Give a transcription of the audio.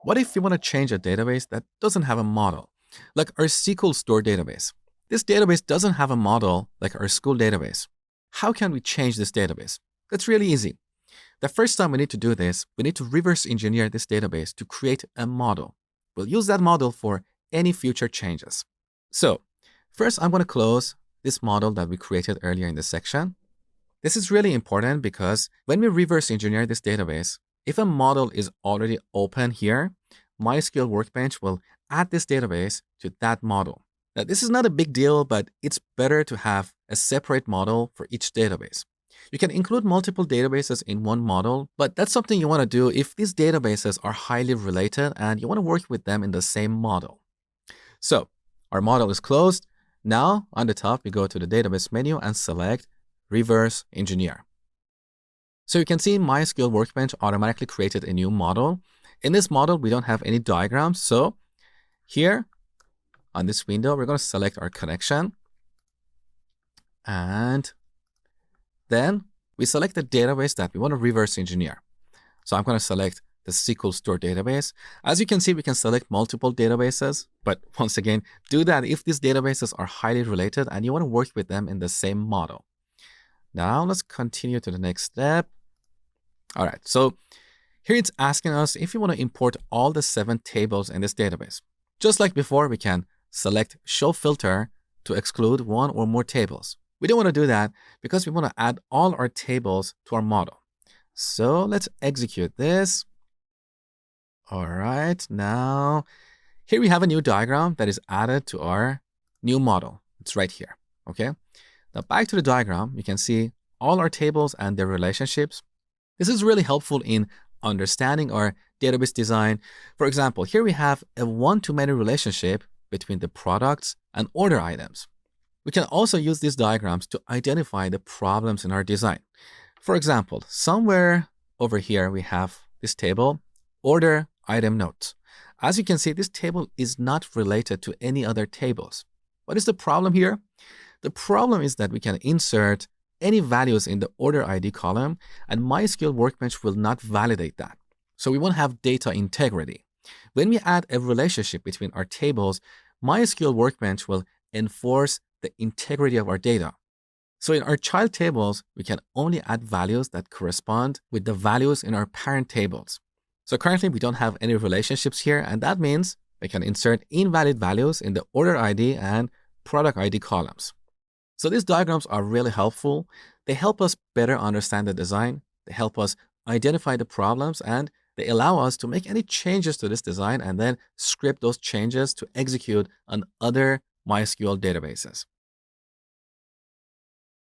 What if you want to change a database that doesn't have a model, like our SQL Store database? This database doesn't have a model like our school database. How can we change this database? That's really easy. The first time we need to do this, we need to reverse engineer this database to create a model. We'll use that model for any future changes. So, first I'm going to close this model that we created earlier in this section. This is really important because when we reverse engineer this database, if a model is already open here, MySQL Workbench will add this database to that model. Now, this is not a big deal, but it's better to have a separate model for each database. You can include multiple databases in one model, but that's something you want to do if these databases are highly related and you want to work with them in the same model. So, our model is closed. Now, on the top, we go to the database menu and select Reverse Engineer. So you can see MySQL Workbench automatically created a new model. In this model, we don't have any diagrams. So here on this window, we're going to select our connection. And then we select the database that we want to reverse engineer. So I'm going to select the SQL Store database. As you can see, we can select multiple databases. But once again, do that if these databases are highly related and you want to work with them in the same model. Now let's continue to the next step. All right, so here it's asking us if you want to import all the 7 tables in this database. Just like before, we can select Show Filter to exclude one or more tables. We don't want to do that because we want to add all our tables to our model. So let's execute this. All right, now here we have a new diagram that is added to our new model. It's right here, okay? Now back to the diagram, you can see all our tables and their relationships. This is really helpful in understanding our database design. For example, here we have a one-to-many relationship between the products and order items. We can also use these diagrams to identify the problems in our design. For example, somewhere over here we have this table, order item notes. As you can see, this table is not related to any other tables. What is the problem here? The problem is that we can insert any values in the order ID column, and MySQL Workbench will not validate that. So we won't have data integrity. When we add a relationship between our tables, MySQL Workbench will enforce the integrity of our data. So in our child tables, we can only add values that correspond with the values in our parent tables. So currently we don't have any relationships here, and that means we can insert invalid values in the order ID and product ID columns. So these diagrams are really helpful. They help us better understand the design. They help us identify the problems, and they allow us to make any changes to this design and then script those changes to execute on other MySQL databases.